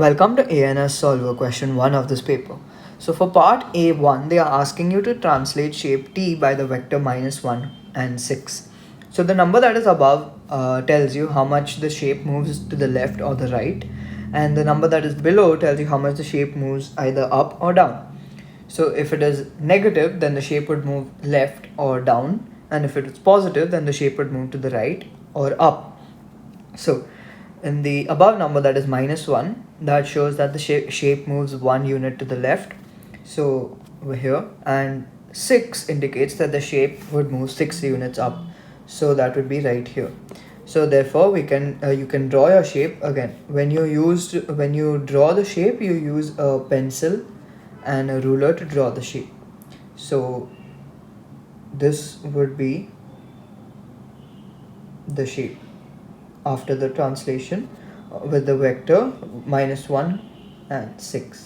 Welcome to ANS Solver question 1 of this paper. So for part A1, they are asking you to translate shape t by the vector -1 and 6. So the number that is above tells you how much the shape moves to the left or the right, and the number that is below tells you how much the shape moves either up or down. So if it is negative, then the shape would move left or down, and if it is positive, then the shape would move to the right or up. So in the above number, that is -1, that shows that the shape moves 1 unit to the left, so over here, and 6 indicates that the shape would move 6 units up, so that would be right here. So therefore we can you can draw your shape again. When you draw the shape, you use a pencil and a ruler to draw the shape. So this would be the shape after the translation with the vector -1 and 6.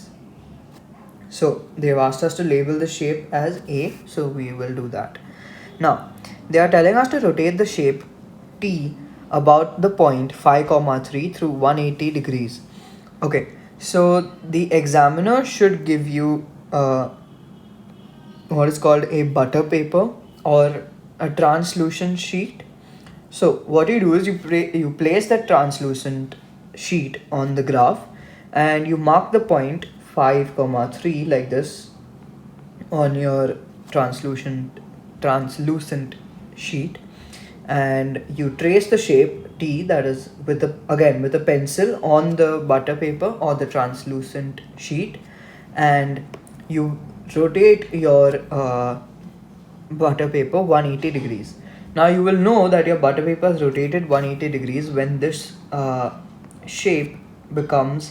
So they've asked us to label the shape as A, so we will do that. Now they are telling us to rotate the shape T about the point 5,3 through 180 degrees. Okay, so the examiner should give you what is called a butter paper or a translucent sheet. So what you do is you place that translucent sheet on the graph and you mark the point 5,3 like this on your translucent sheet, and you trace the shape T, that is with a pencil on the butter paper or the translucent sheet, and you rotate your butter paper 180 degrees. Now you will know that your butter paper is rotated 180 degrees when this shape becomes,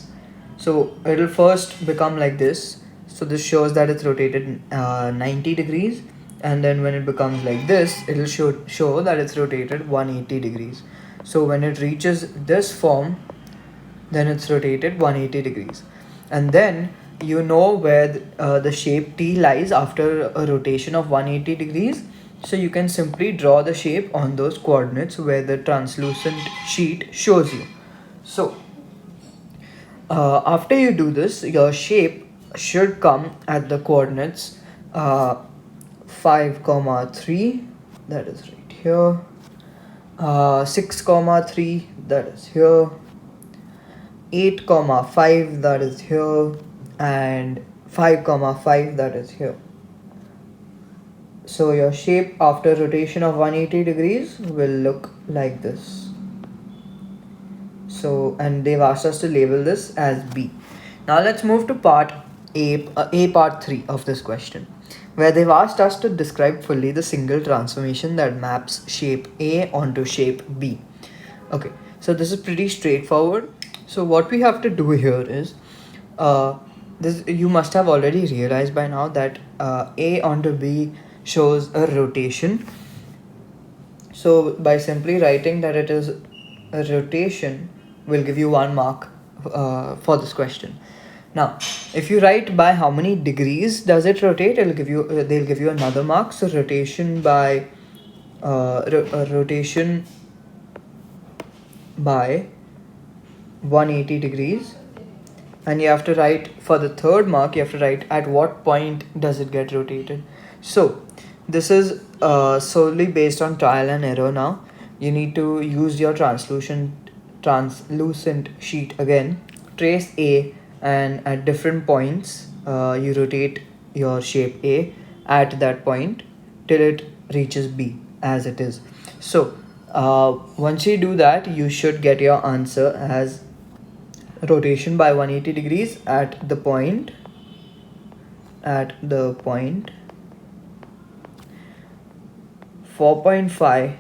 so it will first become like this. So this shows that it's rotated 90 degrees, and then when it becomes like this, it will show that it's rotated 180 degrees. So when it reaches this form, then it's rotated 180 degrees. And then you know where the shape T lies after a rotation of 180 degrees. So you can simply draw the shape on those coordinates where the translucent sheet shows you. So after you do this, your shape should come at the coordinates 5,3, that is right here, 6,3, that is here, 8,5, that is here, and 5,5, that is here. So your shape after rotation of 180 degrees will look like this. So, and they've asked us to label this as B. Now let's move to part part 3 of this question, where they've asked us to describe fully the single transformation that maps shape A onto shape B. Okay, so this is pretty straightforward. So what we have to do here is, this you must have already realized by now that A onto B shows a rotation. So by simply writing that it is a rotation will give you 1 mark for this question. Now if you write by how many degrees does it rotate, it'll give you they'll give you another mark. So rotation by rotation by 180 degrees, and you have to write for the third mark, you have to write at what point does it get rotated. So this is solely based on trial and error. Now you need to use your translucent sheet again, trace A, and at different points you rotate your shape A at that point till it reaches B as it is. So once you do that, you should get your answer as rotation by 180 degrees at the point 4.5,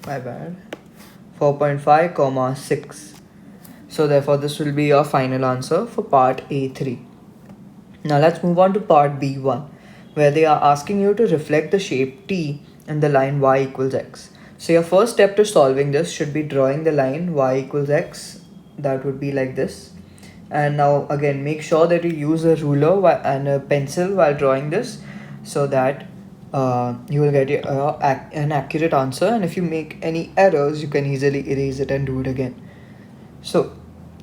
my bad, 4.5 comma 6. So therefore this will be your final answer for part A3. Now let's move on to part B1, where they are asking you to reflect the shape T and the line y equals x. So your first step to solving this should be drawing the line y equals x. That would be like this. And now again, make sure that you use a ruler and a pencil while drawing this, so that you will get an accurate answer, and if you make any errors, you can easily erase it and do it again. So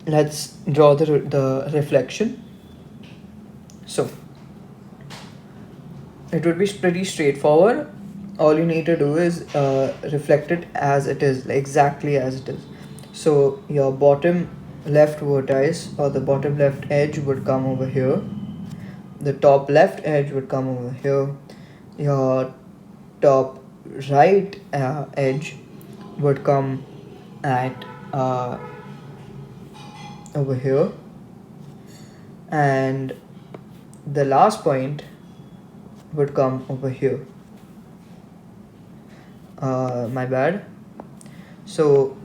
let's draw the reflection. So it would be pretty straightforward. All you need to do is reflect it as it is, exactly as it is. So your bottom left vertex or the bottom left edge would come over here, the top left edge would come over here, your top right edge would come at over here, and the last point would come over here. My bad. So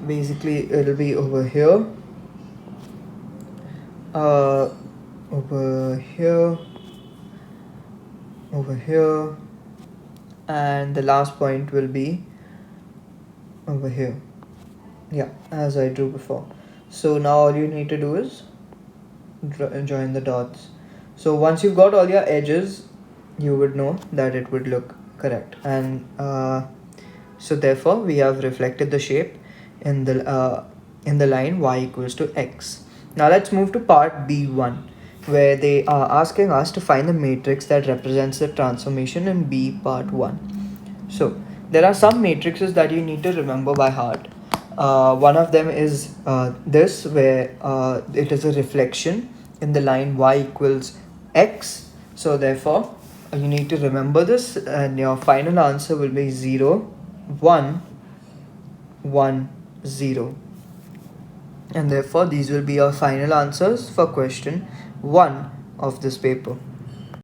basically it'll be over here, over here, over here, and the last point will be over here. Yeah, as I drew before. So now all you need to do is join the dots. So once you've got all your edges, you would know that it would look correct. And so therefore we have reflected the shape in the line y equals to x. Now let's move to part B1, where they are asking us to find the matrix that represents the transformation in B part 1. So there are some matrices that you need to remember by heart. One of them is this, where it is a reflection in the line y equals x. So therefore you need to remember this, and your final answer will be 0 1 1 0, and therefore these will be your final answers for question 1 of this paper.